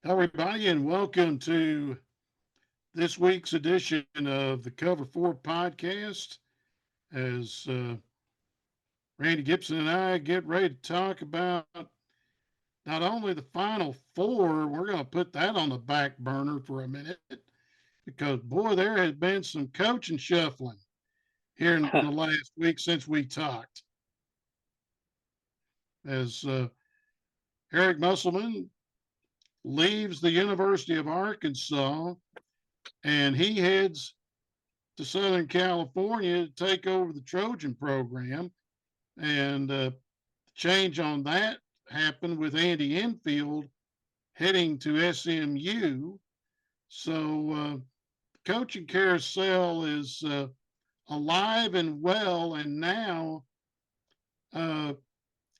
Everybody, and welcome to this week's edition of the Cover 4 podcast. As Randy Gibson and I get ready to talk about not only the Final Four, we're going to put that on the back burner for a minute because, boy, there has been some coaching shuffling here in the last week since we talked. As Eric Musselman leaves the University of Arkansas and he heads to Southern California to take over the Trojan program. And the change on that happened with Andy Enfield heading to SMU. So coaching carousel is alive and well, and now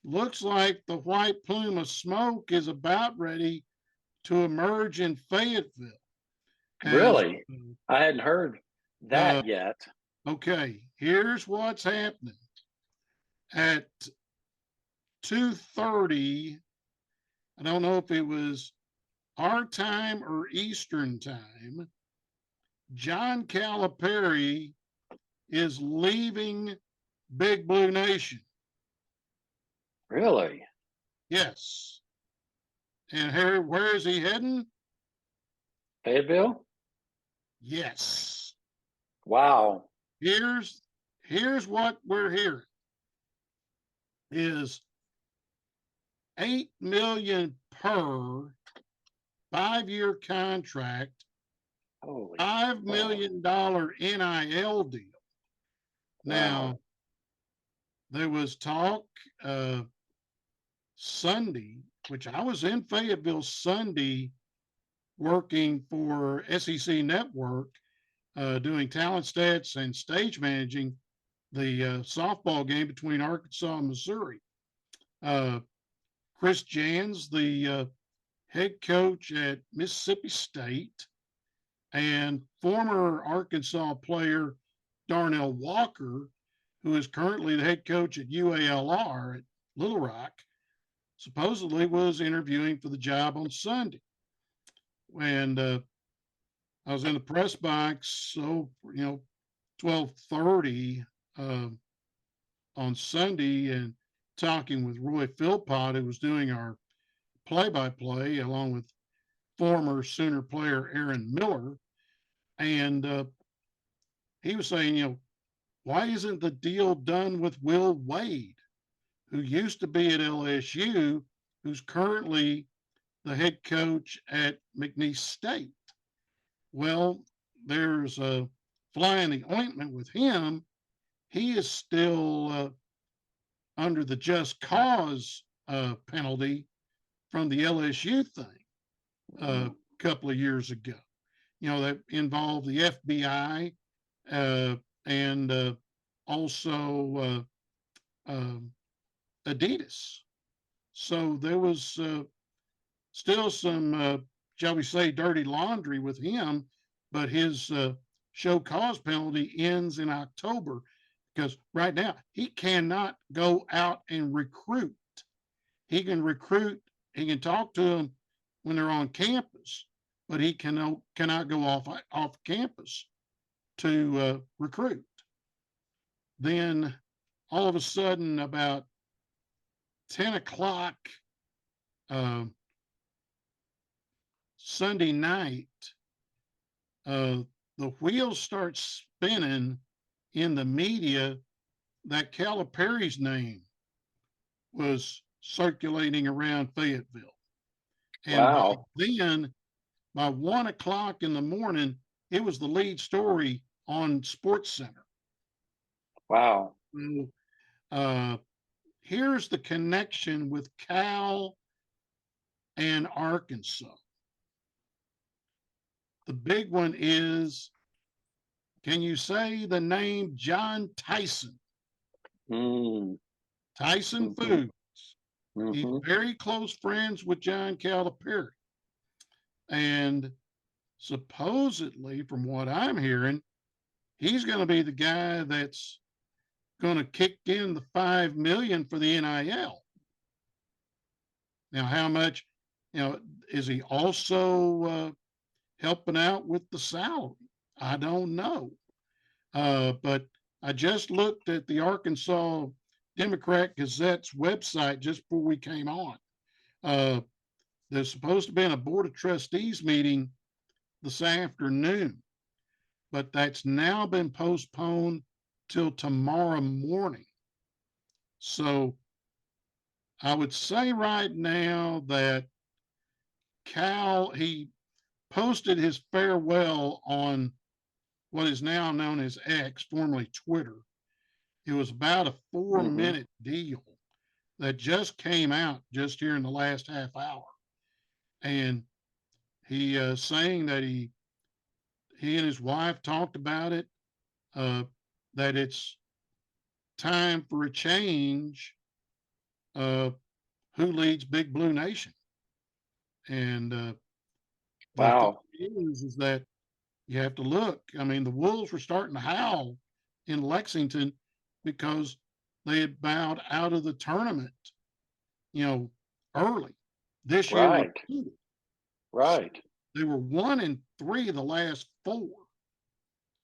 looks like the white plume of smoke is about ready to emerge in Fayetteville. Really? I hadn't heard that yet. Okay, here's what's happening. At 2:30, I don't know if it was our time or Eastern time, John Calipari is leaving Big Blue Nation. Really? Yes. And Harry, where is he heading? Fayetteville? Yes. Wow. Here's what we're hearing is $8 million per 5-year contract, Holy $5 million NIL deal. Now, there was talk Sunday, which I was in Fayetteville Sunday working for SEC Network, doing talent stats and stage managing the softball game between Arkansas and Missouri. Chris Jans, the head coach at Mississippi State, and former Arkansas player Darnell Walker, who is currently the head coach at UALR at Little Rock, supposedly was interviewing for the job on Sunday. And I was in the press box, 12:30 on Sunday, and talking with Roy Philpott, who was doing our play-by-play, along with former Sooner player Aaron Miller. And he was saying, why isn't the deal done with Will Wade, who used to be at LSU, who's currently the head coach at McNeese State? Well, there's a fly in the ointment with him. He is still under the just cause penalty from the LSU thing a couple of years ago. That involved the FBI and also Adidas. So there was still some, shall we say, dirty laundry with him, but his show cause penalty ends in October because right now he cannot go out and recruit. He can recruit, he can talk to them when they're on campus, but he cannot go off campus to recruit. Then all of a sudden, about 10 o'clock Sunday night, the wheels start spinning in the media that Calipari's name was circulating around Fayetteville. And then by 1 o'clock in the morning, it was the lead story on Sports Center. Wow. So, here's the connection with Cal and Arkansas. The big one is, can you say the name John Tyson? Tyson Foods. He's very close friends with John Calipari. And supposedly, from what I'm hearing, he's going to be the guy that's going to kick in the 5 million for the NIL. Now, how much, is he also helping out with the salary? I don't know. But I just looked at the Arkansas Democrat Gazette's website just before we came on. Uh, there's supposed to be a board of trustees meeting this afternoon, but that's now been postponed till tomorrow morning. So I would say right now that he posted his farewell on what is now known as X, formerly Twitter. It was about a 4 minute deal that just came out just here in the last half hour. And he saying that he and his wife talked about it, uh, that it's time for a change. Who leads Big Blue Nation? And the thing Wow. is that you have to look. I mean, the Wolves were starting to howl in Lexington because they had bowed out of the tournament, early. This year Right. repeated. So Right. they were 1-3 the last four,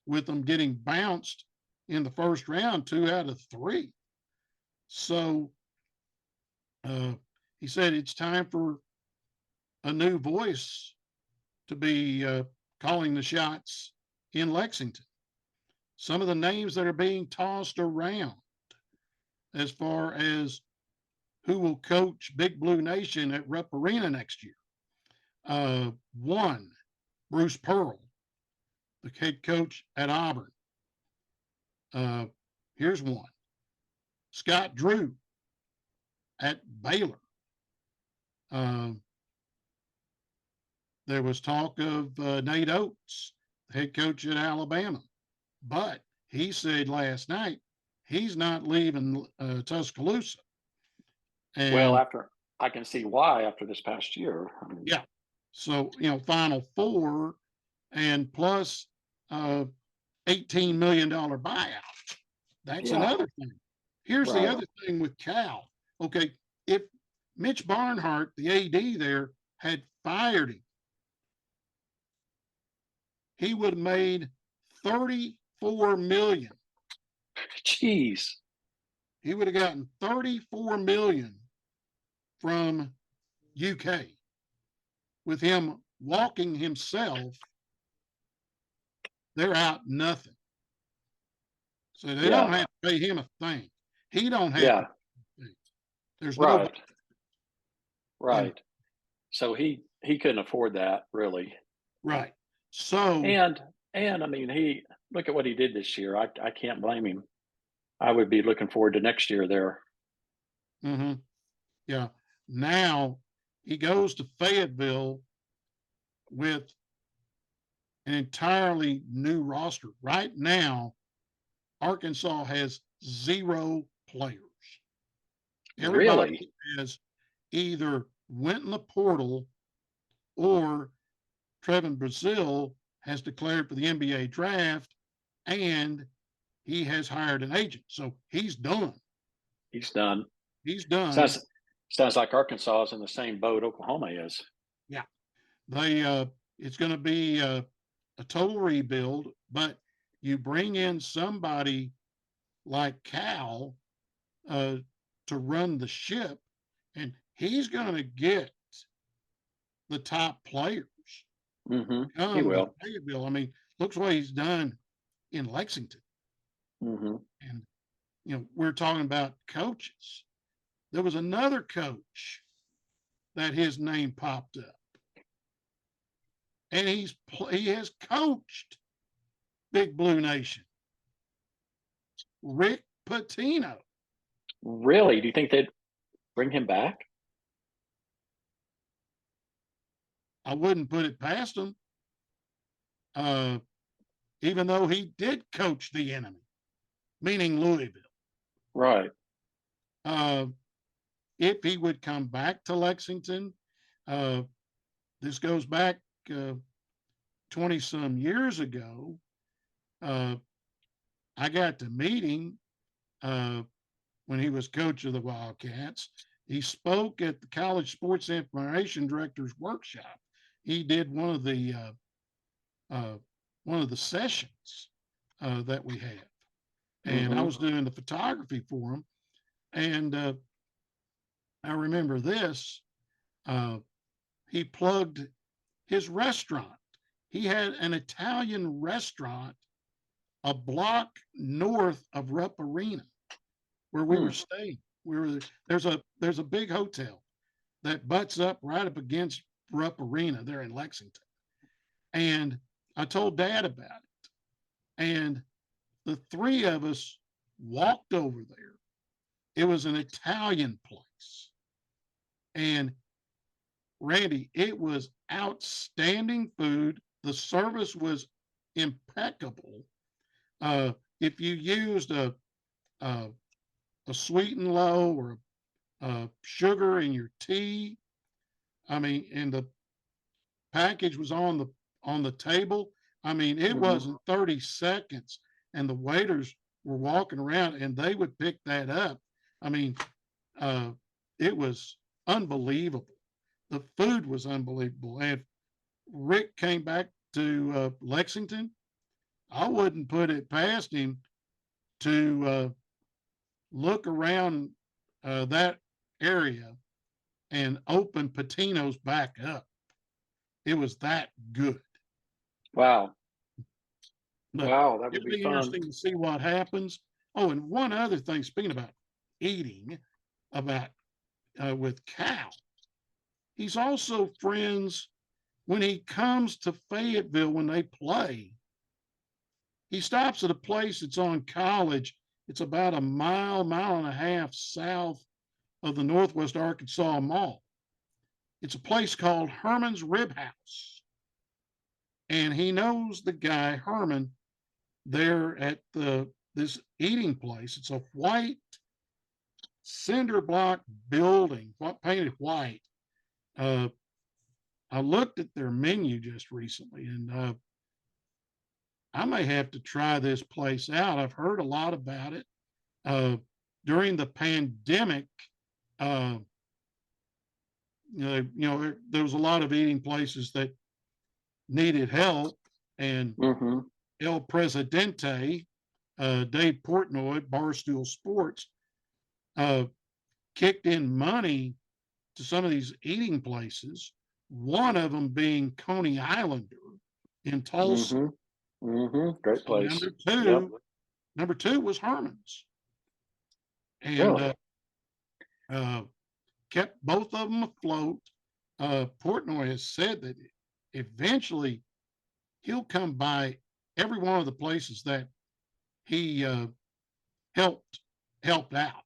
with them getting bounced in the first round, 2 out of 3. So uh, he said it's time for a new voice to be calling the shots in Lexington. Some of the names that are being tossed around as far as who will coach Big Blue Nation at Rupp Arena next year. One, Bruce Pearl, the head coach at Auburn. Uh, Here's one, Scott Drew at Baylor. Uh, there was talk of Nate Oates, the head coach at Alabama, but he said last night he's not leaving Tuscaloosa. Well, And after I can see why after this past year. yeah, so Final Four and plus $18 million buyout. That's Yeah. another thing. Here's the Right. other thing with Cal. Okay, if Mitch Barnhart, the AD there, had fired him, he would have made 34 million. Jeez. He would have gotten 34 million from UK. With him walking himself, they're out nothing. So they don't Yeah. have to pay him a thing. He don't have to Yeah. pay a thing. There's nobody. Right. And Right. So he couldn't afford that really. right. So And I mean he look at what he did this year. I can't blame him. I would be looking forward to next year there. mhm, yeah. Now he goes to Fayetteville with an entirely new roster. Right now, Arkansas has 0 players. Everybody Really? has either went in the portal or Trevin Brazil has declared for the NBA draft and he has hired an agent. So he's done. He's done. He's done. Sounds like Arkansas is in the same boat Oklahoma is. Yeah. They it's going to be a total rebuild, but you bring in somebody like Cal uh, to run the ship, and he's going to get the top players He come to will. Fayetteville. I mean, looks what he's done in Lexington. Hmm. And, we're talking about coaches. There was another coach that his name popped up, and he has coached Big Blue Nation, Rick Pitino. Really? Do you think they'd bring him back? I wouldn't put it past him, uh, even though he did coach the enemy, meaning Louisville. Right. Uh, if he would come back to Lexington, uh, this goes back 20 some years ago, uh, I got to meet him uh, when he was coach of the Wildcats. He spoke at the College Sports Information Directors Workshop. He did uh, one of the sessions that we have, and I Mm-hmm. was doing the photography for him. And I remember this. Uh, he plugged his restaurant. He had an Italian restaurant a block north of Rupp Arena where we were Hmm. staying. There's a big hotel that butts up right up against Rupp Arena there in Lexington. And I told Dad about it. And the three of us walked over there. It was an Italian place. And Randy, it was outstanding food. The service was impeccable. If you used a, a sweet and low or sugar in your tea, I mean, and the package was on the table. I mean, it Mm-hmm. wasn't 30 seconds, and the waiters were walking around and they would pick that up. I mean, uh, it was unbelievable. The food was unbelievable. And if Rick came back to Lexington, I wouldn't put it past him to look around that area and open Patino's back up. It was that good. Wow. But Wow. That would it'll be be fun. interesting to see what happens. Oh, and one other thing, speaking about eating, about with Cal, he's also friends when he comes to Fayetteville when they play. He stops at a place that's on College. It's about a mile and a half south of the Northwest Arkansas Mall. It's a place called Herman's Rib House. And he knows the guy, Herman, there at this eating place. It's a white cinder block building, painted white. Uh, I looked at their menu just recently, and I may have to try this place out. I've heard a lot about it. Uh, During the pandemic, uh, there was a lot of eating places that needed help, and Mm-hmm. El Presidente, Dave Portnoy, Barstool Sports, uh, kicked in money to some of these eating places. One of them being Coney Islander in Tulsa. Mm-hmm. Mm-hmm. Great And place. Yep. number two was Herman's, and Really? uh, kept both of them afloat. Portnoy has said that eventually he'll come by every one of the places that he helped helped out.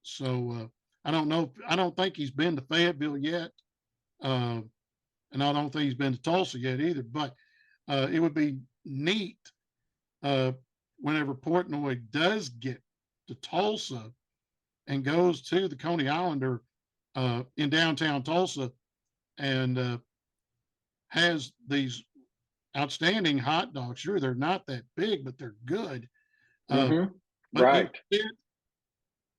So I don't know. I don't think he's been to Fayetteville yet, uh, and I don't think he's been to Tulsa yet either. But it would be neat uh, whenever Portnoy does get to Tulsa and goes to the Coney Islander in downtown Tulsa and has these outstanding hot dogs. Sure, they're not that big, but they're good. Uh, Mm-hmm. but you Right. sit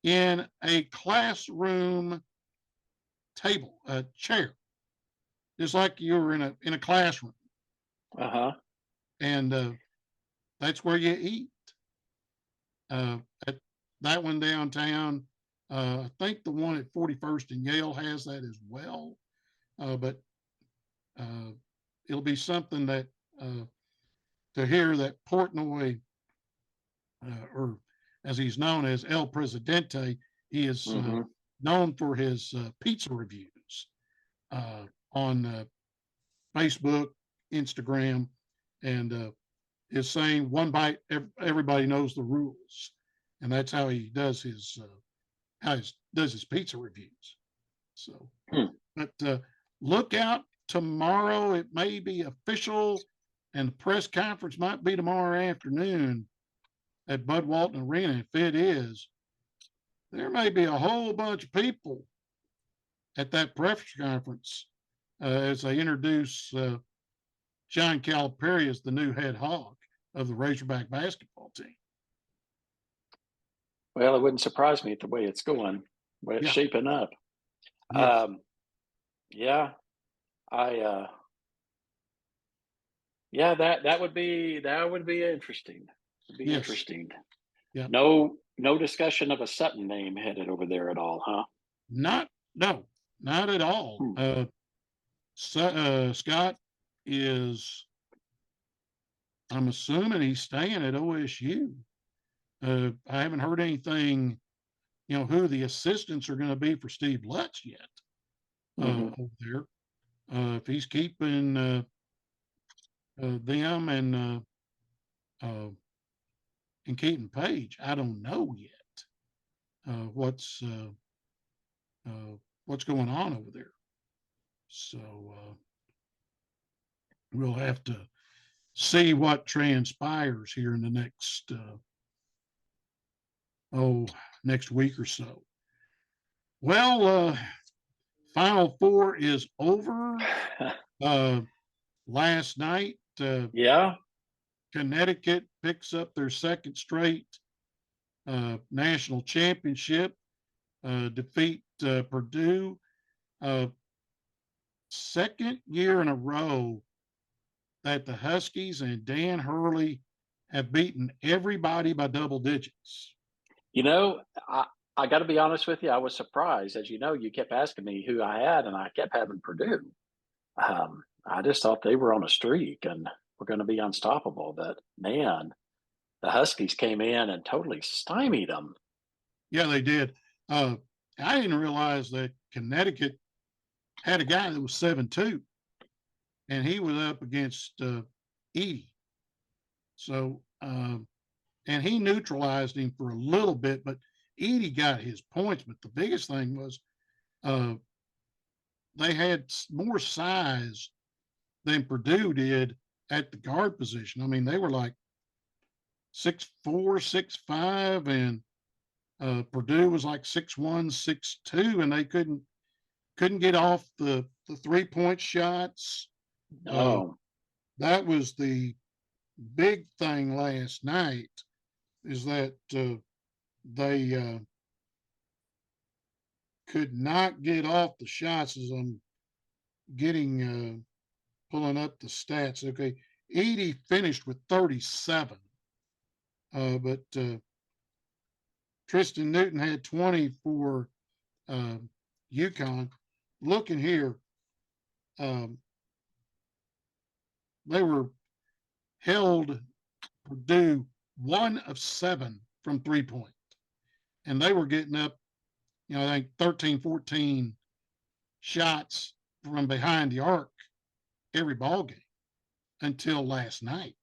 in a classroom table, a chair, just like you were in a classroom, Uh-huh. and that's where you eat. At that one downtown, I think the one at 41st and Yale has that as well. But uh, it'll be something that uh, to hear that Portnoy, or as he's known as El Presidente, he is Mm-hmm. known for his pizza reviews uh, on Facebook, Instagram, and is saying one bite, everybody knows the rules, and that's how he does his does his pizza reviews. So, Hmm. but look out tomorrow. It may be official, and the press conference might be tomorrow afternoon at Bud Walton Arena. If it is, there may be a whole bunch of people at that press conference as they introduce John Calipari is the new head hog of the Razorback basketball team. Well, it wouldn't surprise me the way it's going, the way it's Yeah. shaping up. Yes. Um, yeah, I yeah, that would be interesting. Would be Yes. interesting. Yeah. No discussion of a Sutton name headed over there at all, huh? Not, no, not at all. Hmm. Scott is, I'm assuming he's staying at OSU. I haven't heard anything, who the assistants are going to be for Steve Lutz yet Hmm. over there. If he's keeping them uh, and Keaton Page, I don't know yet uh, what's uh, what's going on over there. So we'll have to see what transpires here in the oh next week or so. Well, Final Four is over. Uh, Last night, Yeah. Connecticut picks up their second straight national championship, defeat Purdue. Uh, Second year in a row that the Huskies and Dan Hurley have beaten everybody by double digits. You know, I got to be honest with you. I was surprised. As you know, you kept asking me who I had, and I kept having Purdue. I just thought they were on a streak and were going to be unstoppable. But man, the Huskies came in and totally stymied them. Yeah, they did. Uh, I didn't realize that Connecticut had a guy that was 7'2", and he was up against Edey. So, and he neutralized him for a little bit, but Edey got his points. But the biggest thing was uh, they had more size than Purdue did at the guard position. I mean, they were like 6'4", 6'5", and Purdue was like 6'1", 6'2", and they couldn't get off the 3-point shots. Uh, Oh, that was the big thing last night, is that they could not get off the shots. As I'm getting pulling up the stats. Okay, Edey finished with 37, but Tristan Newton had 20 for uh, UConn. Looking here, um, they were held Purdue 1 of 7 from 3-point, and they were getting up, I think 13, 14 shots from behind the arc every ball game until last night,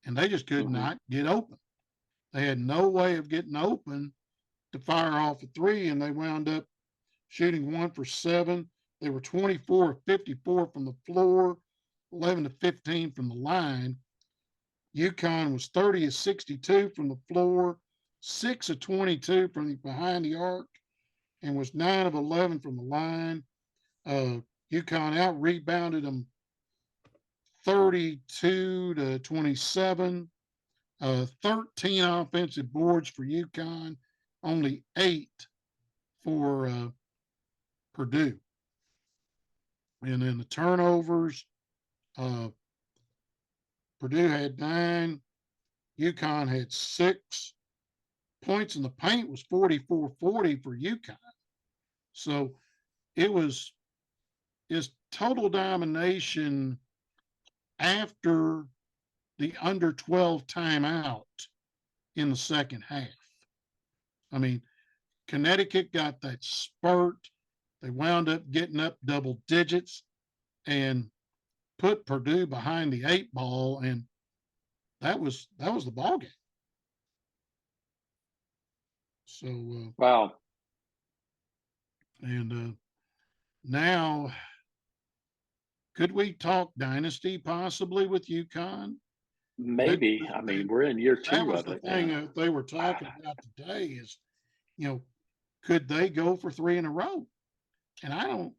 and they just could hmm. not get open. They had no way of getting open to fire off a three, and they wound up shooting 1 for 7. They were 24 of 54 from the floor, 11 to 15 from the line. UConn was 30 of 62 from the floor, 6 of 22 from behind the arc, and was 9 of 11 from the line. UConn out rebounded them 32 to 27. 13 offensive boards for UConn, only 8 for Purdue. And then the turnovers, uh, Purdue had 9, UConn had 6. Points in the paint was 44-40 for UConn. So it was his total domination after the under 12 timeout in the second half. I mean, Connecticut got that spurt. They wound up getting up double digits and put Purdue behind the 8 ball, and that was the ball game. So Wow. and now, could we talk dynasty possibly with UConn? That, Maybe. I mean, we're in year that two was of the it. thing that they were talking about today is, you know, could they go for 3 in a row? And I don't,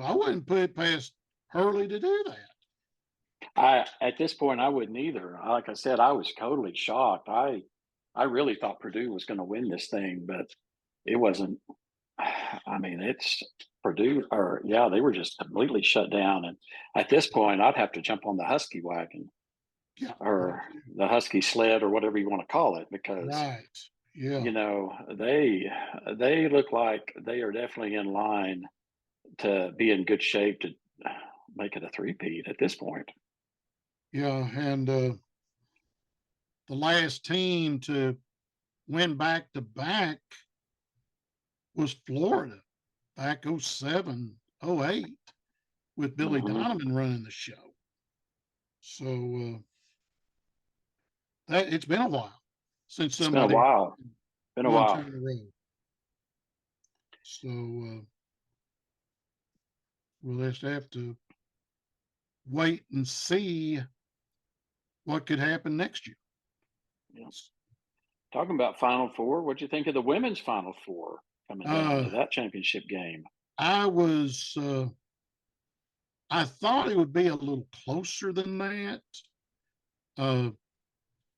I wouldn't put it past Hurley to do that. I at this point, I wouldn't either. Like I said, I was totally shocked. I really thought Purdue was gonna win this thing, but it wasn't. I mean, it's Purdue or yeah, they were just completely shut down, and at this point, I'd have to jump on the Husky wagon Yeah, me or too. the Husky sled or whatever you wanna call it because, Right. Yeah. you know, they look like they are definitely in line to be in good shape to make it a three-peat at this point. Yeah. And the last team to win back to back was Florida back '07, '08 with Billy Mhm. Donovan running the show. So that it's been a while since It's been a somebody while. Been a won two while. in a row. So we'll just have to wait and see what could happen next year. Yeah. Talking about Final Four, what'd you think of the women's Final Four coming down Uh, to that championship game? I was, I thought it would be a little closer than that. Uh,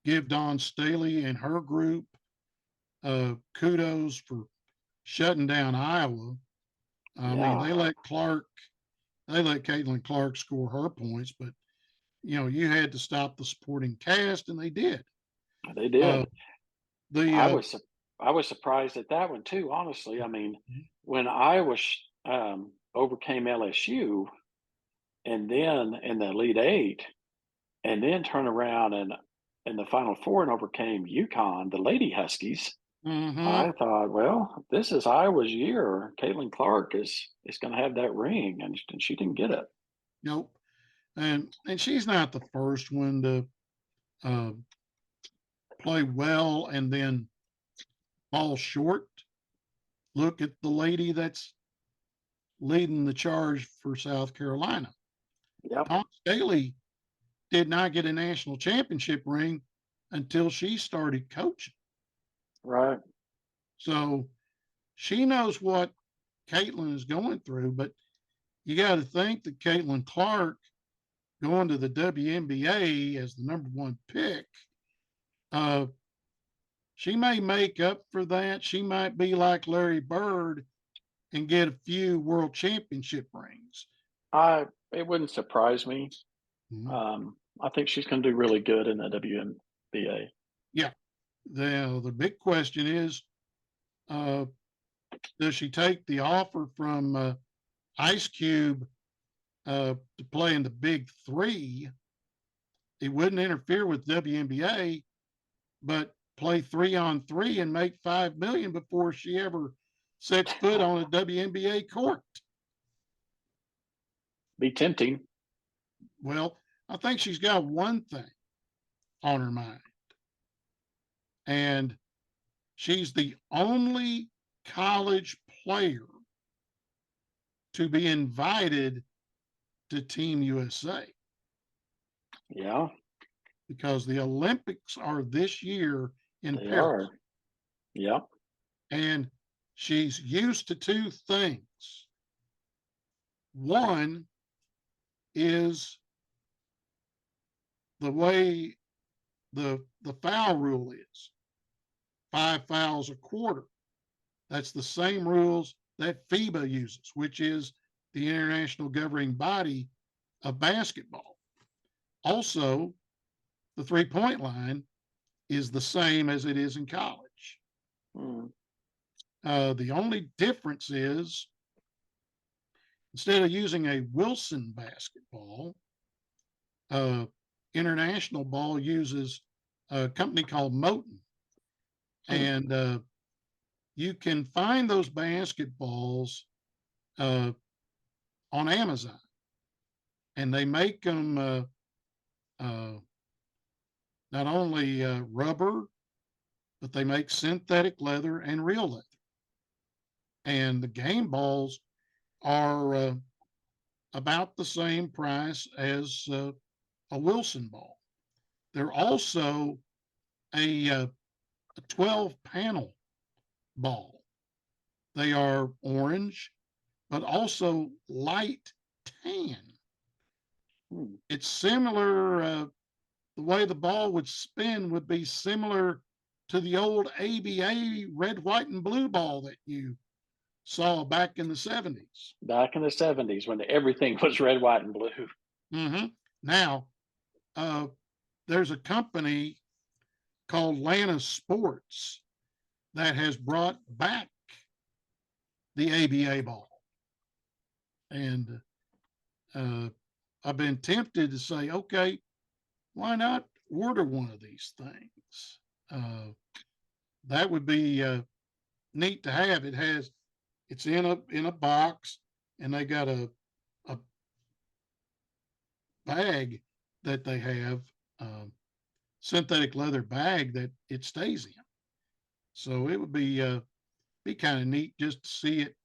give Dawn Staley and her group kudos for shutting down Iowa. I mean, Yeah, they let Caitlin Clark score her points, but you had to stop the supporting cast, and they did. they Uh, did. the I was I was surprised at that one too, honestly. I mean, Mhm. when Iowa overcame LSU and then in the Elite Eight, and then turn around and in the Final Four and overcame UConn, the Lady Huskies. Mhm. I thought, well, this is Iowa's year. Caitlin Clark is going to have that ring, and she didn't get it. Nope. And she's not the first one to uh, play well and then fall short. Look at the lady that's leading the charge for South Carolina. Yep, Tom Staley did not get a national championship ring until she started coaching. right. So she knows what Caitlin is going through, but you got to think that Caitlin Clark going to the WNBA as the number one pick, uh, she may make up for that. She might be like Larry Bird and get a few world championship rings. I It wouldn't surprise me. Mhm. I think she's going to do really good in the WNBA. Yeah. The big question is, uh, does she take the offer from Ice Cube to play in the Big Three? It wouldn't interfere with WNBA, but play 3-on-3 and make 5 million before she ever sets foot on a WNBA court. Be tempting. Well, I think she's got one thing on her mind, and she's the only college player to be invited to Team USA Yeah, because the Olympics are this year in they Paris. are. Yep. And she's used to two things. One is the way the foul rule is 5 fouls a quarter. That's the same rules that FIBA uses, which is the international governing body of basketball. Also, the 3-point line is the same as it is in college. Mm. The only difference is instead of using a Wilson basketball, uh, international ball uses a company called Moten. Hmm. And you can find those basketballs uh, on Amazon. And they make them uh, not only rubber, but they make synthetic leather and real leather. And the game balls are about the same price as a Wilson ball. They're also a 12 panel ball. They are orange, but also light tan. Hmm. It's similar. The way the ball would spin would be similar to the old ABA red, white, and blue ball that you saw back in the 70s. Back in the 70s when everything was red, white, and blue. Now, uh, there's a company called Lana Sports that has brought back the ABA ball. And uh, I've been tempted to say, okay, why not order one of these things? Uh, that would be neat to have. It's in a box, and they got a bag that they have, um, synthetic leather bag that it stays in. So it would be kind of neat just to see it,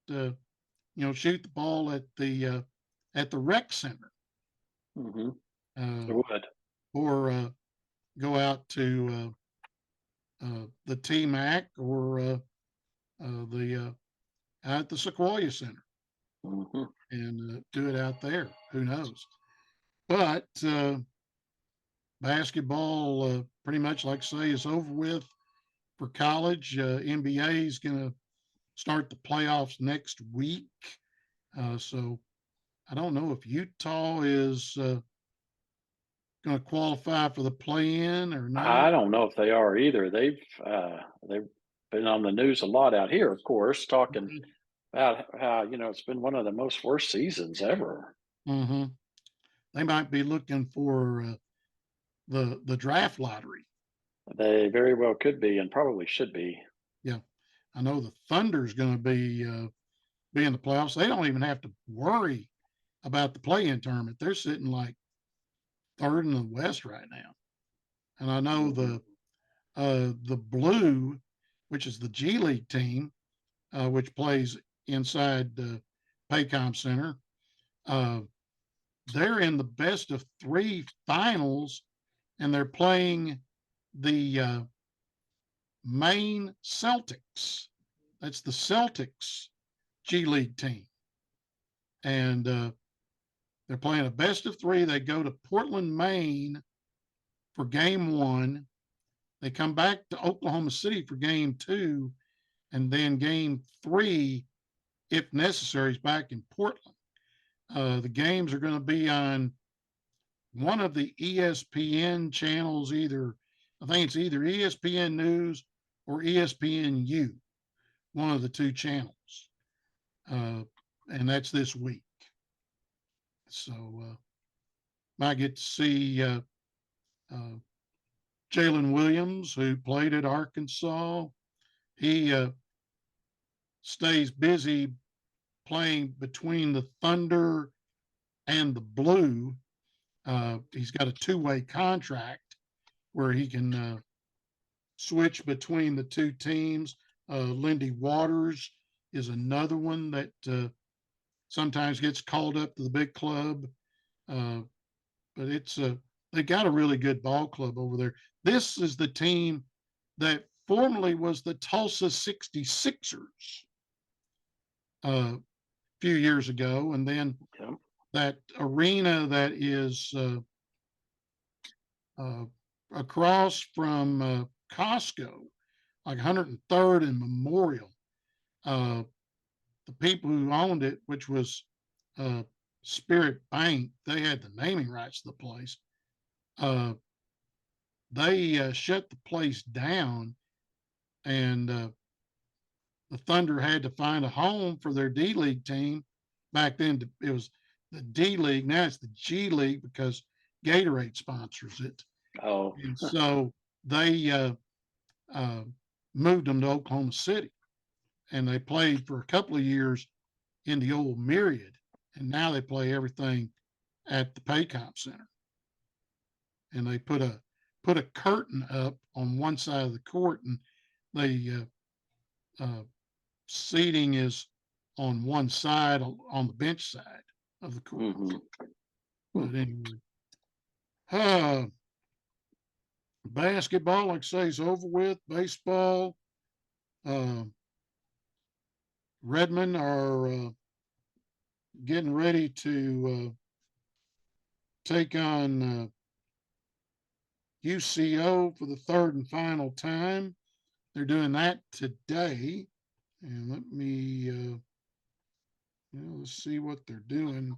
shoot the ball at the rec center, Hmm. uh, It would. or go out to the T-Mac, or the at the Sequoia Center, Hmm. and do it out there. Who knows? But basketball, pretty much like I say, is over with for college. NBA is going to start the playoffs next week. So I don't know if Utah is going to qualify for the play-in or not. I don't know if they are either. They've been on the news a lot out here, of course, talking about how it's been one of the most worst seasons ever. Mm-hmm. They might be looking for the draft lottery. They very well could be, and probably should be. Yeah, I know the Thunder's going to be in the playoffs. They don't even have to worry about the play-in tournament. They're sitting like third in the West right now. And I know Hmm. the Blue, which is the G League team, which plays inside the Paycom Center. Uh, they're in the best of three finals, and they're playing the Maine Celtics. That's the Celtics G League team, and they're playing a best of three. They go to Portland, Maine for game one. They come back to Oklahoma City for game two, and then game three, if necessary, is back in Portland. The games are going to be on one of the ESPN channels, I think it's either ESPN News or ESPNU, one of the two channels. Uh, and that's this week. So might get to see uh, Jalen Williams, who played at Arkansas. He stays busy playing between the Thunder and the Blue. He's got a two-way contract where he can switch between the two teams. Lindy Waters is another one that sometimes gets called up to the big club. Uh, but they got a really good ball club over there. This is the team that formerly was the Tulsa 66ers a few years ago, and then Yeah. that arena that is uh, across from Costco, like 103rd and Memorial. Uh, the people who owned it, which was uh, Spirit Bank, they had the naming rights to the place. Uh, they shut the place down, and the Thunder had to find a home for their D League team. Back then, it was the D League. Now it's the G League because Gatorade sponsors it. Oh. And so they uh, moved them to Oklahoma City, and they played for a couple of years in the old Myriad, and now they play everything at the Paycom Center. And they put a curtain up on one side of the court, and the seating is on one side, on the bench side of the court. Hmm. But anyway, uh, basketball, like I say, is over with. Baseball, uh, Redmond are getting ready to take on UCO for the third and final time. They're doing that today. And let me, let's see what they're doing.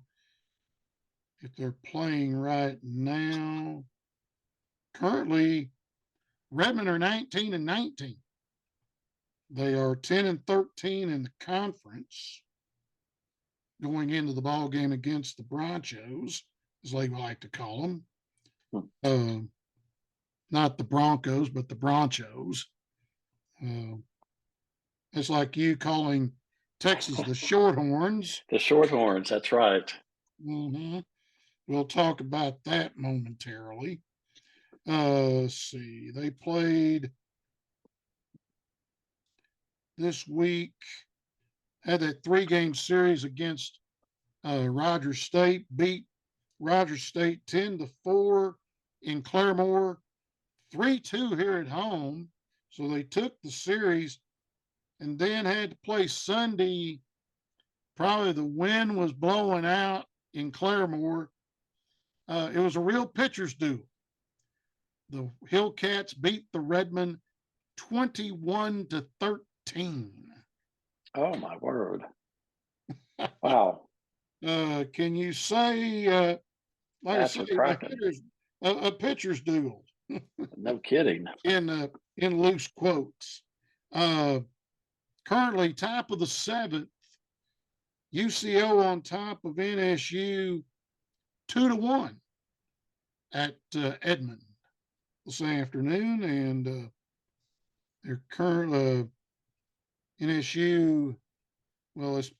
If they're playing right now, currently Redmond are 19-19. They are 10-13 in the conference going into the ball game against the Bronchos, as they like to call them. Not the Broncos, but the Bronchos. It's like you calling Texas the Shorthorns. The Shorthorns, that's right. Mm-hmm. We'll talk about that momentarily. Let's see. They played this week, had that 3-game series against Rogers State, beat Rogers State 10-4 in Claremore, 3-2 here at home. So they took the series and then had to play Sunday. Probably the wind was blowing out in Claremore. It was a real pitcher's duel. The Hillcats beat the Redmond 21-13. Oh my word! Wow. Can you say, like I That's say, cracking. a pitcher's duel? No kidding. In loose quotes. Currently top of the 7th. UCO on top of NSU 2-1 at Edmond this afternoon, and they're current NSU. Well, let's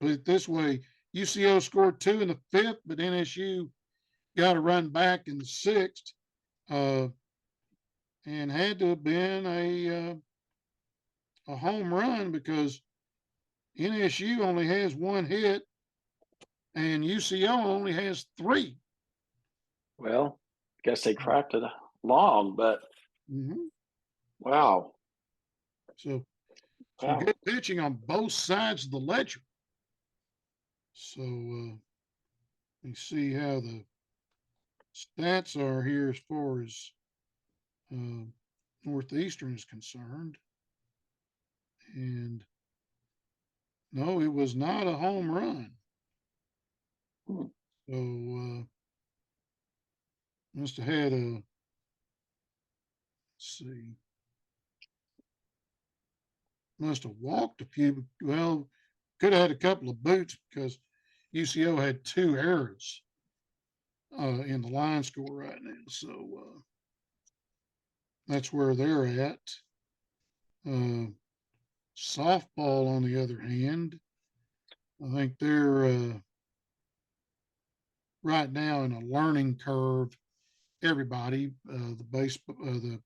put it this way: UCO scored 2 in the 5th, but NSU got a run back in the 6th, and had to have been a home run because NSU only has 1 hit and UCO only has 3. Well, guess they cracked it long, but Mm-hmm. wow. So some Wow. good pitching on both sides of the ledger. So let me see how the stats are here as far as uh, Northeastern is concerned. And no, it was not a home run. Hmm. So must have had a, let's see, must have walked a few. Well, could have had a couple of boots because UCO had 2 errors in the line score right now. So that's where they're at. Softball, on the other hand, I think they're right now in a learning curve. Everybody, the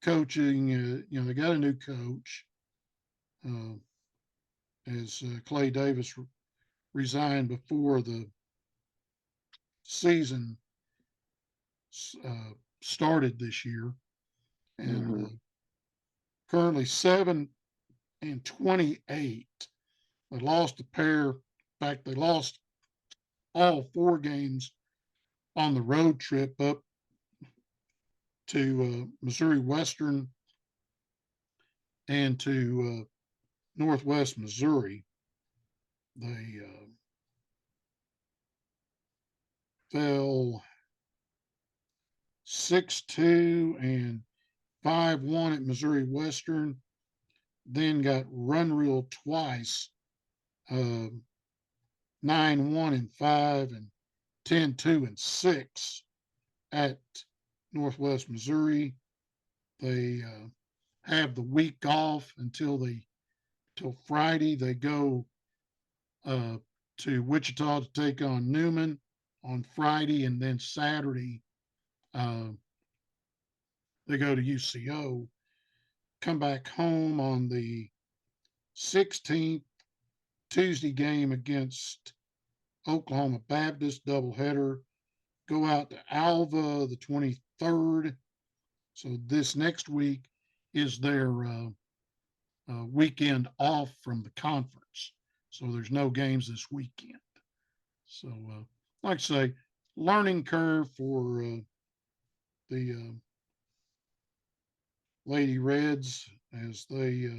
coaching, they got a new coach. As Clay Davis resigned before the season uh, started this year, and Mm-hmm. currently 7-28. They lost a pair. In fact, they lost all 4 games on the road trip up to Missouri Western and to Northwest Missouri. They fell 6-2 and 5-1 at Missouri Western, then got run rule twice, 9-1 and 5 and 10-2 and 6 at Northwest Missouri. They have the week off until Friday. They go to Wichita to take on Newman on Friday, and then Saturday they go to UCO. Come back home on the 16th, Tuesday game against Oklahoma Baptist doubleheader. Go out to Alva the 23rd. So this next week is their weekend off from the conference. So there's no games this weekend. So, like I say, learning curve for the Lady Reds as they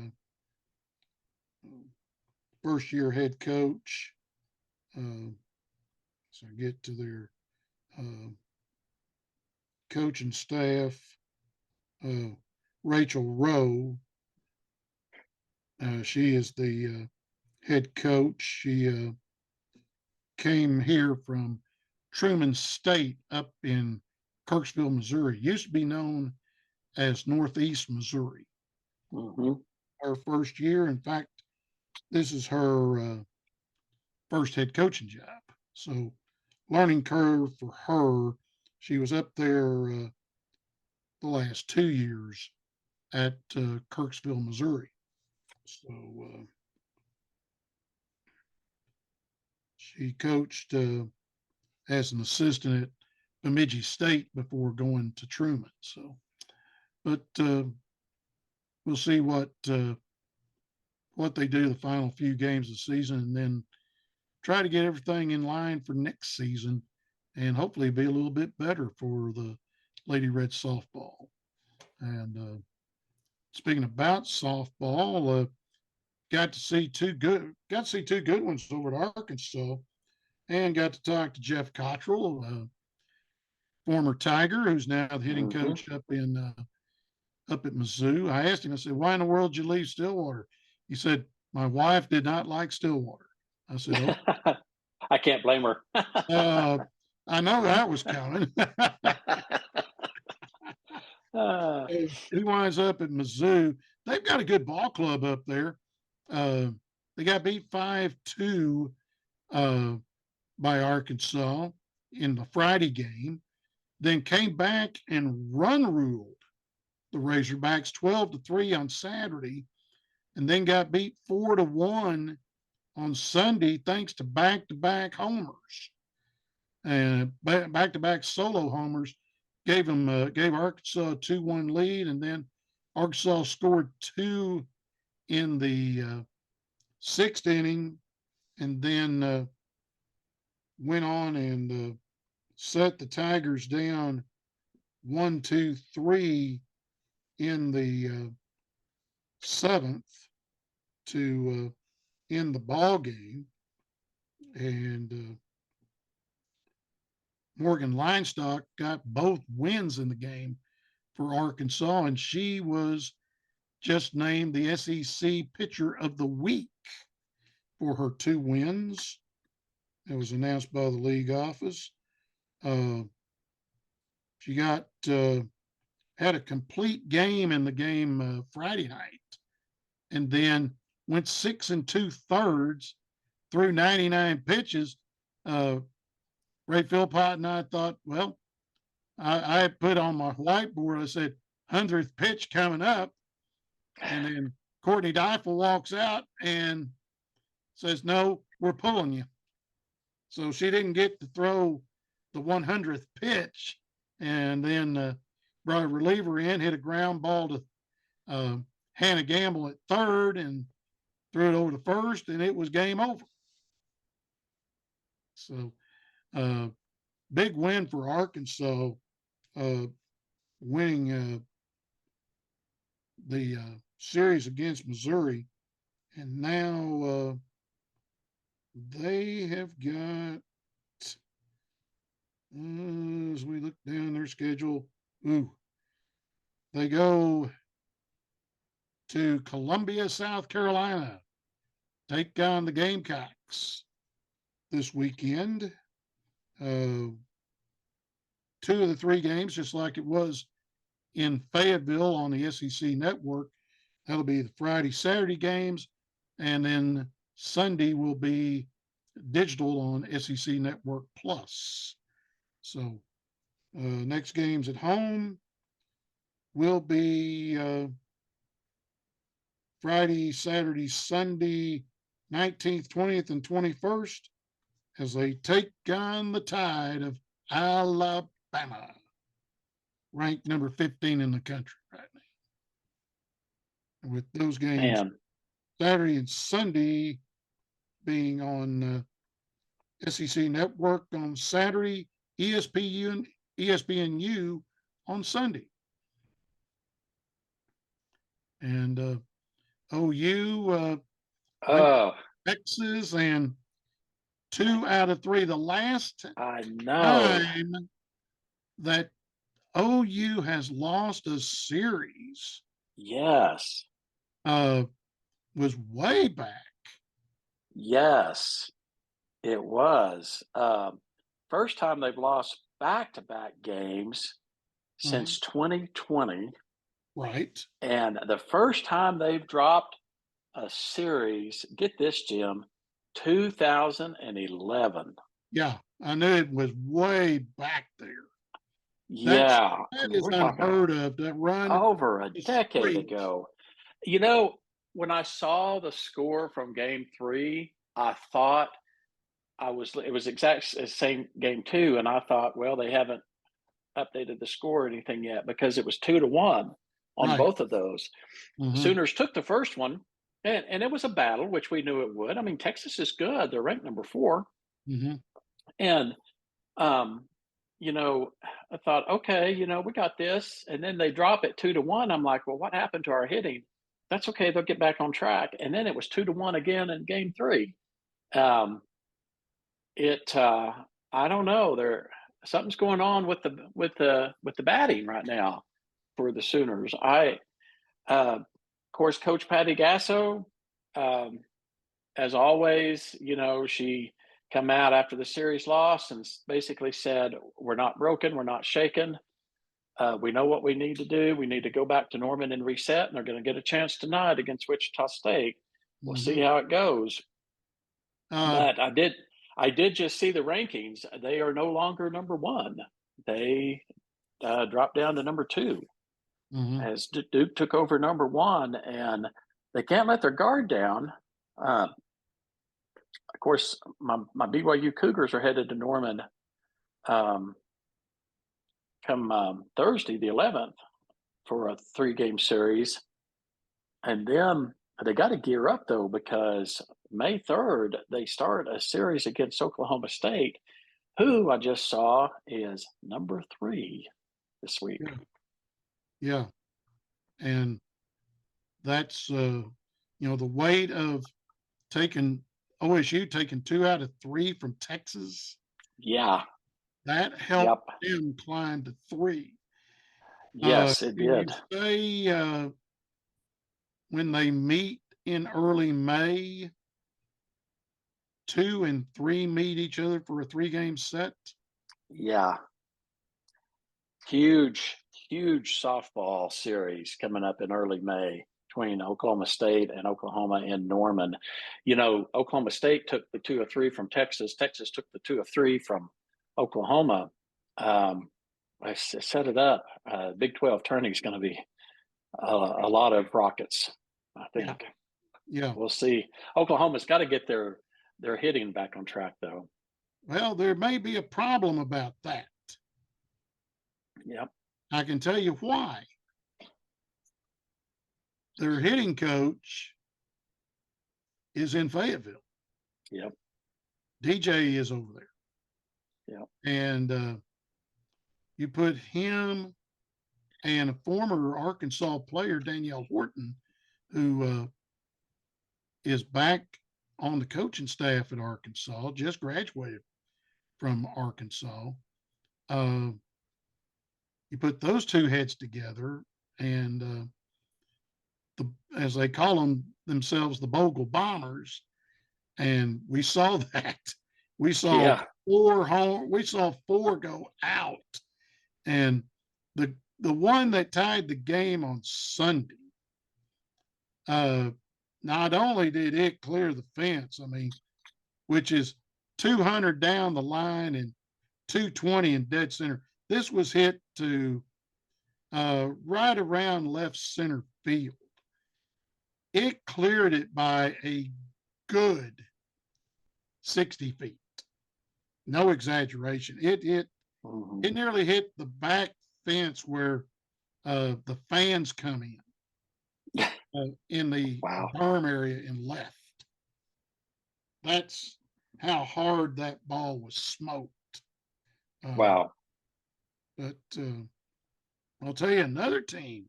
first year head coach. So get to their uh, coaching staff. Uh, Rachel Rowe, she is the head coach. She came here from Truman State up in Kirksville, Missouri. Used to be known as Northeast Missouri. Hmm. Her first year, in fact, this is her first head coaching job. So, learning curve for her. She was up there the last 2 years at Kirksville, Missouri. So, she coached as an assistant at Bemidji State before going to Truman. So, but we'll see what they do the final few games of the season, and then try to get everything in line for next season, and hopefully be a little bit better for the Lady Red softball. And speaking about softball, got to see two good ones over at Arkansas, and got to talk to Jeff Cottrell, former Tiger, who's now the hitting Hmm. coach up at Mizzou. I asked him, I said, "Why in the world did you leave Stillwater?" He said, "My wife did not like Stillwater." I said, "Oh, I can't blame her. uh, I know that was coming." uh, He winds up at Mizzou. They've got a good ball club up there. Uh, they got beat 5-2 uh, by Arkansas in the Friday game, then came back and run ruled the Razorbacks 12-3 on Saturday, and then got beat 4-1 on Sunday thanks to back-to-back homers and back-to-back solo homers. Gave Arkansas a 2-1 lead, and then Arkansas scored two in the sixth inning, and then went on and set the Tigers down 1-2-3 in the seventh to end the ball game. And Morgan Linestock got both wins in the game for Arkansas, and she was just named the SEC Pitcher of the Week for her two wins. It was announced by the league office. Uh, she got had a complete game in the game Friday night, and then went 6 2/3 through 99 pitches. Uh, Ray Philpott and I thought, well, I put on my whiteboard, I said, 100th pitch coming up. And then Courtney Deifel walks out and says, "No, we're pulling you." So she didn't get to throw the 100th pitch. And then brought a reliever in, hit a ground ball to uh, Hannah Gamble at third, and threw it over to first, and it was game over. So, uh, big win for Arkansas, uh, winning the series against Missouri. And now they have got, as we look down their schedule, they go to Columbia, South Carolina, take on the Gamecocks this weekend. Uh, two of the three games, just like it was in Fayetteville on the SEC network, that'll be the Friday, Saturday games. And then Sunday will be digital on SEC Network Plus. So next games at home will be Friday, Saturday, Sunday, 19th, 20th, and 21st as they take on the Tide of Alabama, ranked number 15 in the country right now. And with those games man, Saturday and Sunday being on SEC Network on Saturday, ESPNU on Sunday. And OU went Oh, to Texas, and 2 out of 3. The last I know. time that OU has lost a series Yes. uh, was way back. Yes, it was. First time they've lost back-to-back games Uh-huh. since 2020, Right. and the first time they've dropped a series, get this, Jim, 2011. Yeah, I knew it was way back there. That's Yeah, I that mean, is we're talking unheard of. That run over a the decade streak. ago. You know, when I saw the score from game 3, I thought it was same game 2, and I thought, well, they haven't updated the score or anything yet because it was 2-1 on Right. both of those. Mm-hmm. Sooners took the first one, and it was a battle, which we knew it would. I mean, Texas is good. They're ranked number 4. Mm-hmm. And, um, I thought, okay, we got this. And then they drop it 2-1. I'm like, well, what happened to our hitting? That's okay. They'll get back on track. And then it was 2-1 again in game 3. Um, I don't know. Something's going on with the batting right now for the Sooners. Of course, Coach Patty Gasso, um, as always, she come out after the series loss and basically said, "We're not broken, we're not shaken. We know what we need to do. We need to go back to Norman and reset, and they're going to get a chance tonight against Wichita State. We'll Mm-hmm. see how it goes." Uh, But I did just see the rankings. They are no longer number 1. They dropped down to number 2 mm-hmm. as Duke took over number 1, and they can't let their guard down. Uh, of course, my BYU Cougars are headed to Norman um, come Thursday, the 11th, for a 3-game series. And then they got to gear up, though, because May 3rd, they start a series against Oklahoma State, who I just saw is number 3 this week. Yeah. Yeah. And that's the weight of taking OSU taking 2 out of 3 from Texas. Yeah. That helped Yep. them climb to 3. Yes, it Can you did. say when they meet in early May, 2 and 3 meet each other for a 3-game set? Yeah. Huge, huge softball series coming up in early May between Oklahoma State and Oklahoma in Norman. Oklahoma State took the 2 of 3 from Texas. Texas took the 2 of 3 from Oklahoma. I set it up. Big 12 tourney is going to be a lot of rockets, I Yeah. think. Yeah. We'll see. Oklahoma's got to get their hitting back on track, though. Well, there may be a problem about that. Yep. I can tell you why. Their hitting coach is in Fayetteville. Yep. DJ is over there. Yep. And you put him and a former Arkansas player, Danielle Horton, who is back on the coaching staff at Arkansas, just graduated from Arkansas. You put those 2 heads together, and as they call themselves, the Bogle Bombers, and we saw that. We saw Yeah. 4 We saw 4 go out, and the one that tied the game on Sunday. Not only did it clear the fence, I mean, which is 200 down the line and 220 in dead center. This was hit to right around left center field. It cleared it by a good 60 feet. No exaggeration. It nearly hit the back fence where the fans come in the Wow. berm area and left. That's how hard that ball was smoked. Uh, Wow. but I'll tell you another team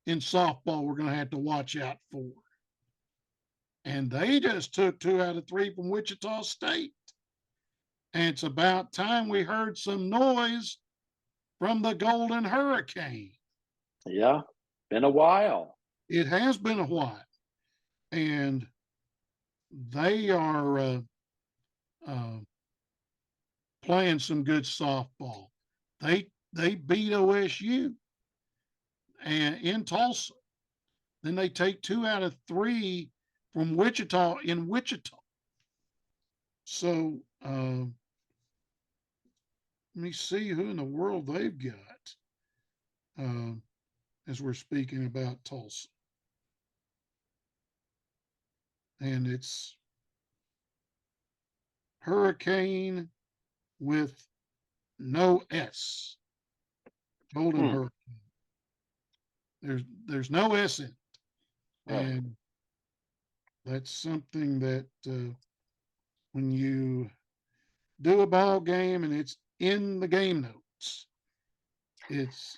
in softball we're going to have to watch out for. And they just took 2 out of 3 from Wichita State. And it's about time we heard some noise from the Golden Hurricane. Yeah. Been a while. It has been a while. And they are uh, playing some good softball. They beat OSU and in Tulsa. Then they take 2 out of 3 from Wichita in Wichita. So let me see who in the world they've got as we're speaking about Tulsa. And it's Hurricane with no S. Golden Hurricane. There's no S in it. Right. And that's something that when you do a ball game and it's in the game notes, it's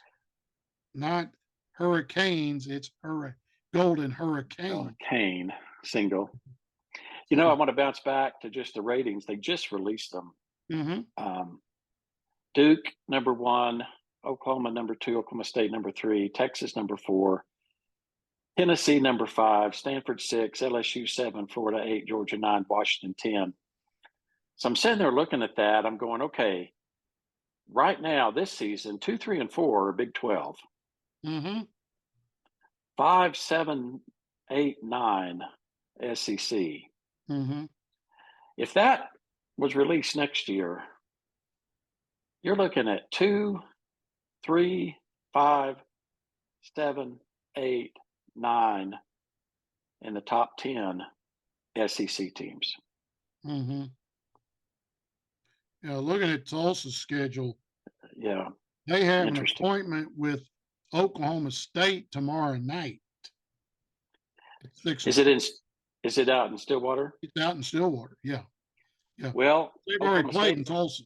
not Hurricanes, it's Golden Hurricane. Kane single. I So, want to bounce back to just the ratings. They just released them. mm-hmm, Duke number 1, Oklahoma number 2, Oklahoma State number 3, Texas number 4, Tennessee number 5, Stanford 6, LSU 7, Florida 8, Georgia 9, Washington 10. So I'm sitting there looking at that. I'm going, okay, right now this season, 2, 3, and 4 are Big 12. mm-hmm, 5, 7, 8, 9 SEC. mm-hmm. If that was released next year, you're looking at 2, 3, 5, 7, 8, 9 in the top 10 SEC teams. Mm-hmm. Yeah, looking at Tulsa's schedule, Yeah, they have an interesting. appointment with Oklahoma State tomorrow night at 6 Is it o'clock. in? Is it out in Stillwater? It's out in Stillwater. Yeah, yeah. Well, They've already Oklahoma played State. in Tulsa.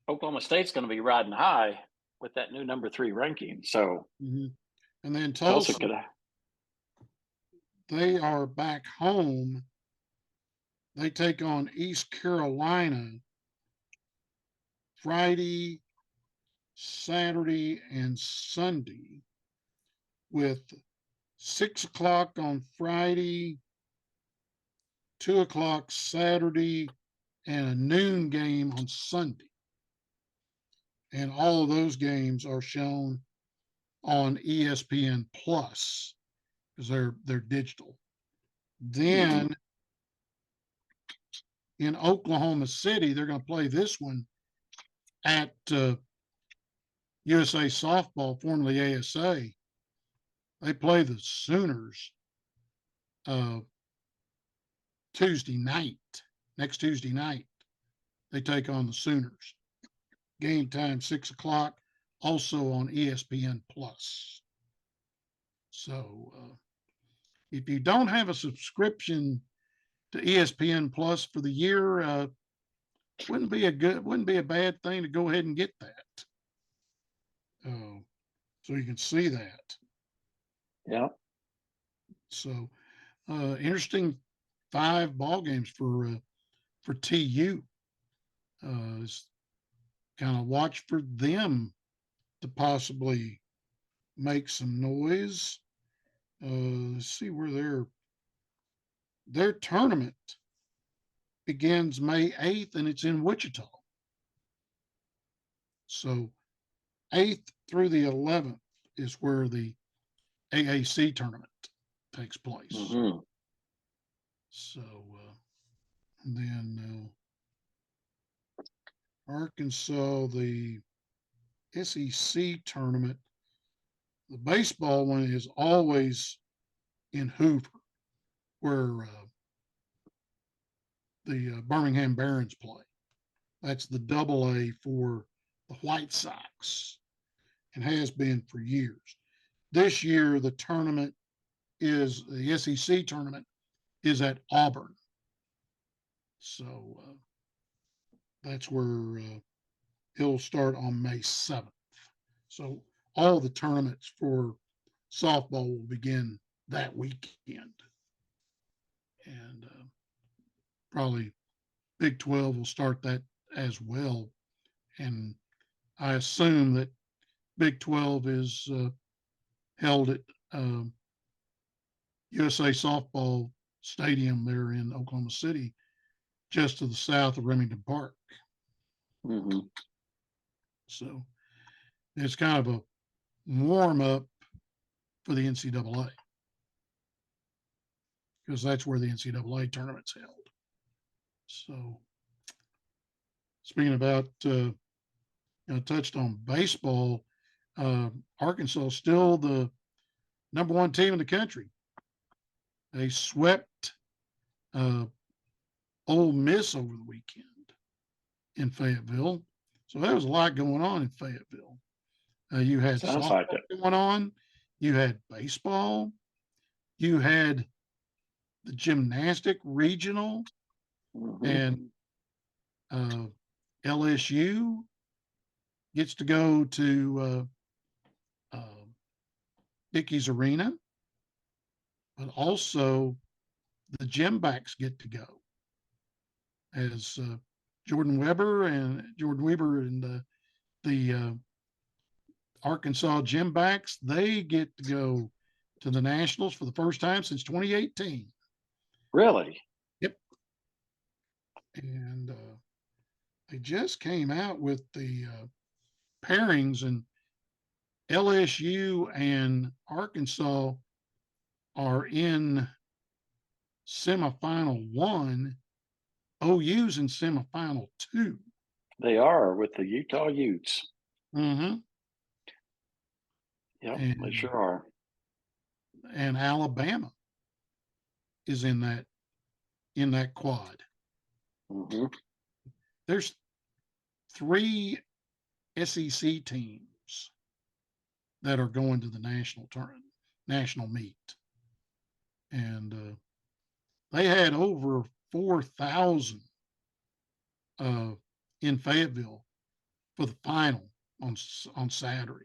Oklahoma State's going to be riding high with that new number 3 ranking. So Mm-hmm. And then Tulsa Tulsa, could. they are back home. They take on East Carolina Friday, Saturday, and Sunday with 6 o'clock on Friday, 2 o'clock Saturday, and a noon game on Sunday. And all of those games are shown on ESPN Plus because they're digital. Mm-hmm. Then in Oklahoma City, they're going to play this one at USA Softball, formerly ASA. They play the Sooners uh, Tuesday night. Next Tuesday night, they take on the Sooners. Game time 6 o'clock, also on ESPN Plus. So if you don't have a subscription to ESPN Plus for the year, wouldn't be a bad thing to go ahead and get that. So you can see that. Yeah. So interesting 5 ball games for TU. Kind of watch for them to possibly make some noise. Let's see where their tournament begins May 8th and it's in Wichita. So 8th through the 11th is where the AAC tournament takes place. Mm-hmm. So then Arkansas, the SEC tournament, the baseball one is always in Hoover, where the Birmingham Barons play. That's the AA for the White Sox and has been for years. This year, the SEC tournament is at Auburn. So that's where it'll start on May 7th. So all the tournaments for softball will begin that weekend. And probably Big 12 will start that as well. And I assume that Big 12 is held at USA Softball Stadium there in Oklahoma City, just to the south of Remington Park. Mm-hmm. So it's kind of a warm up for the NCAA because that's where the NCAA tournament's held. So speaking about, touched on baseball, Arkansas is still the number one team in the country. They swept uh, Ole Miss over the weekend in Fayetteville. So there was a lot going on in Fayetteville. You had Sounds softball like it. going on, you had baseball, you had the gymnastic regional, Mm-hmm. and uh, LSU gets to go to Dickies Arena, but also the gym backs get to go as Jordan Weber and the Arkansas gym backs, they get to go to the Nationals for the first time since 2018. Really? Yep. And they just came out with the pairings, and LSU and Arkansas are in semifinal one. OU's in semifinal two. They are with the Utah Utes. Mm-hmm. Yep, they And sure are. Alabama is in that quad. Mm-hmm. There's three SEC teams that are going to the national tournament, national meet, and they had over 4,000 uh, in Fayetteville for the final on Saturday.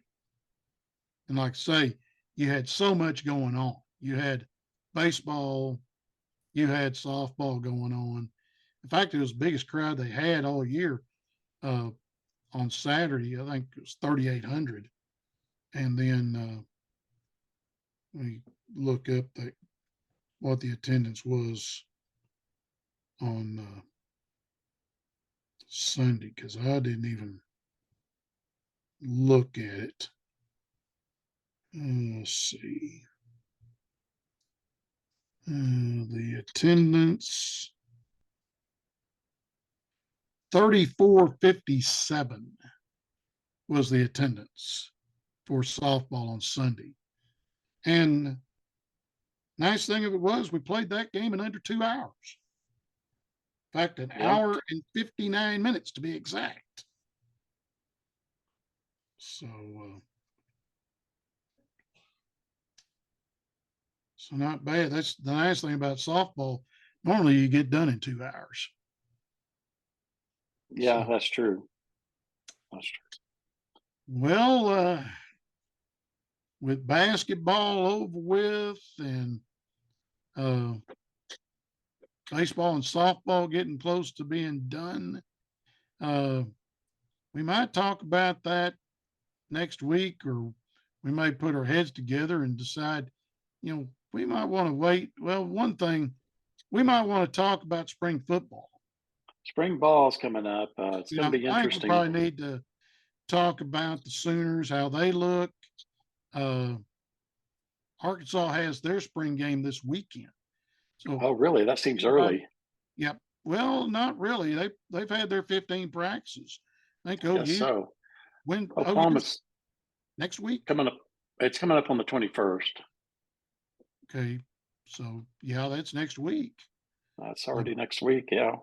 And like I say, you had so much going on. You had baseball, you had softball going on. In fact, it was the biggest crowd they had all year. Uh, on Saturday, I think it was 3,800. And then we look up what the attendance was on Sunday because I didn't even look at it. Let's see. The attendance 3,457 was the attendance for softball on Sunday. And nice thing of it was we played that game in under 2 hours. In fact, an Yeah. hour and 59 minutes to be exact. So not bad. That's the nice thing about softball. Normally you get done in 2 hours. Yeah, So, that's true. That's true. well, with basketball over with and uh, baseball and softball getting close to being done, uh, we might talk about that next week, or we may put our heads together and decide, we might want to wait. Well, one thing, we might want to talk about spring football. Spring ball's coming up. It's going to be I think we interesting. probably need to talk about the Sooners, how they look. Uh, Arkansas has their spring game this weekend. So, Oh, really? That seems early. Yep. Well, not really. They've had their 15 practices. I think Guess OU so. when OU Oklahoma's next week. coming up. It's coming up on the 21st. Okay. So yeah, that's next week. That's So, already next week. Yeah.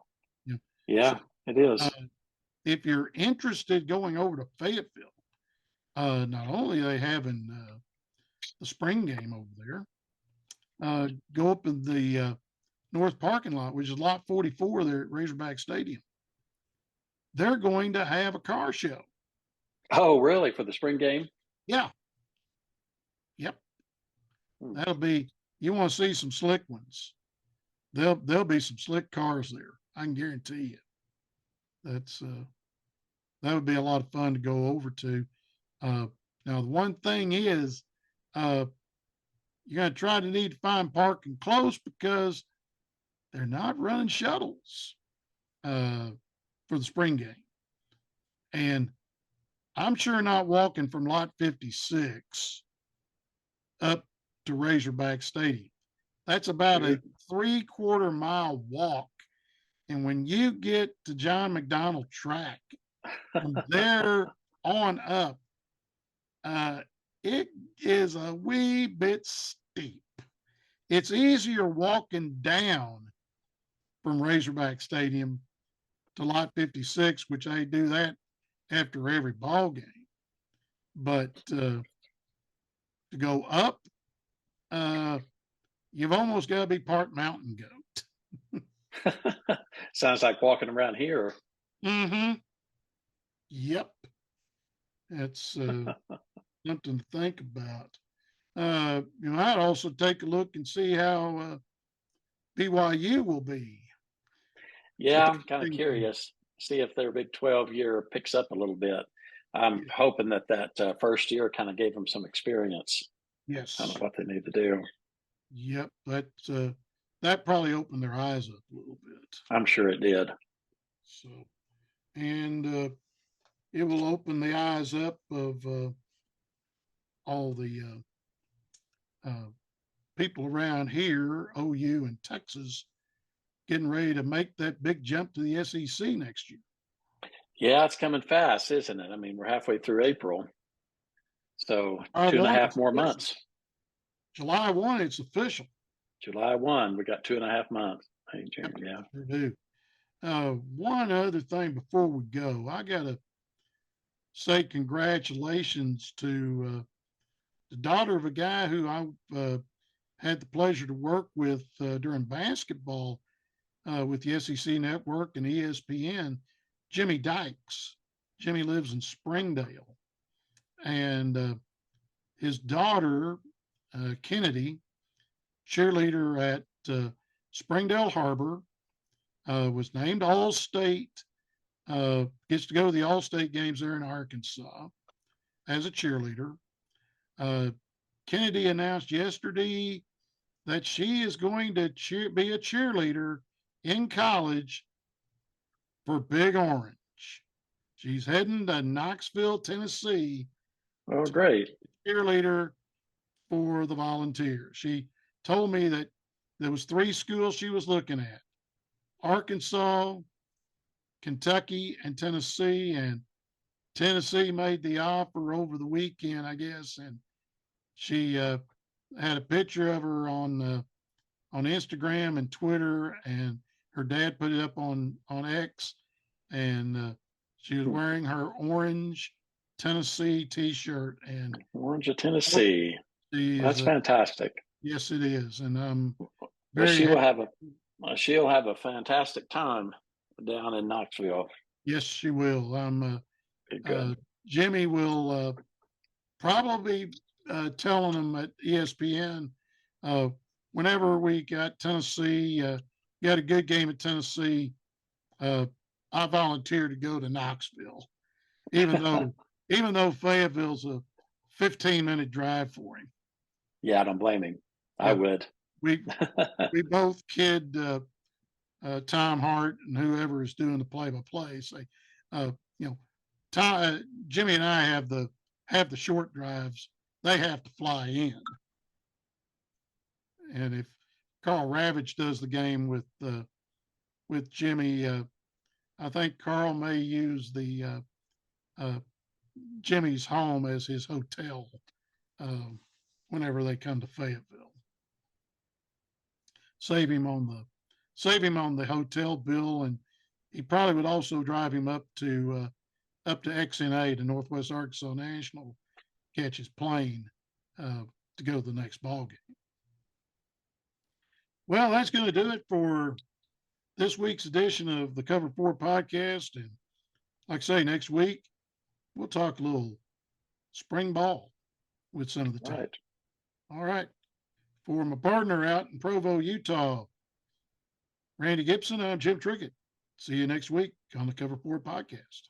yeah. So Yeah, it is. if you're interested going over to Fayetteville, not only are they having the spring game over there, go up in the north parking lot, which is lot 44 there at Razorback Stadium. they're going to have a car show. Oh, really? For the spring game? Yeah. Yep. Hmm. That'll be, you want to see some slick ones. There'll be some slick cars there. I can guarantee you. That's that would be a lot of fun to go over to. Uh, Now the one thing is, uh, you're going to try to need to find parking close because they're not running shuttles uh, for the spring game, and I'm sure not walking from lot 56 up to Razorback Stadium. That's about Sure. a 3/4 mile walk. And when you get to John McDonald Track, from there on up, uh, it is a wee bit steep. It's easier walking down from Razorback Stadium to Lot 56, which I do that after every ball game. But to go up, uh, you've almost got to be part mountain goat. Sounds like walking around here. Mm-hmm. Yep. That's something to think about. I'd also take a look and see how BYU will be with Yeah, their I'm kind of spring game. curious. See if their Big 12 year picks up a little bit. I'm hoping that first year kind of gave them some experience, kind of Yes. what they need to do. Yep. That probably opened their eyes up a little bit. I'm sure it did. So, and it will open the eyes up of all the people around here, OU and Texas, getting ready to make that big jump to the SEC next year. Yeah, it's coming fast, isn't it? I mean, we're halfway through April, so I two and a want half it's more official. months. July 1, it's official. July 1, we got 2.5 months. Hey, Yep, June, yeah. sure do. One other thing before we go, I got to say congratulations to the daughter of a guy who I had the pleasure to work with during basketball with the SEC Network and ESPN, Jimmy Dykes. Jimmy lives in Springdale, and his daughter, Kennedy, cheerleader at Springdale Harbor, was named All State, gets to go to the All State games there in Arkansas as a cheerleader. Uh, Kennedy announced yesterday that she is going to be a cheerleader in college for Big Orange. She's heading to Knoxville, Tennessee Oh, to great. cheerleader for the Volunteers. She told me that there was 3 schools she was looking at: Arkansas, Kentucky, and Tennessee. And Tennessee made the offer over the weekend, I guess, and she had a picture of her on Instagram and Twitter, and her dad put it up on X, and she was Hmm. wearing her orange Tennessee T-shirt, and Orange of Tennessee. she is That's fantastic. yes, it is, and I'm Well, very happy. she'll have a fantastic time down in Knoxville. Yes, she will. Be good. Uh, Jimmy will probably telling them at ESPN uh, whenever we got Tennessee, we had a good game at Tennessee. Uh, I volunteered to go to Knoxville, even though Fayetteville's a 15-minute drive for him. Yeah, I don't blame him. I Yeah, would. we we both kid Tom Hart and whoever is doing the play-by-play say, uh, you know, Jimmy and I have the short drives. They have to fly in, and if Carl Ravitch does the game with Jimmy, I think Carl may use the uh, Jimmy's home as his hotel um, whenever they come to Fayetteville. Save him on the hotel bill, and he probably would also drive him up to XNA to Northwest Arkansas National, catch his plane to go to the next ball game. Well, that's going to do it for this week's edition of the Cover 4 podcast. And Like I say, next week, we'll talk a little spring ball with some of the team. Right. All right. For my partner out in Provo, Utah, Randy Gibson, I'm Jim Trickett. See you next week on the Cover Four Podcast.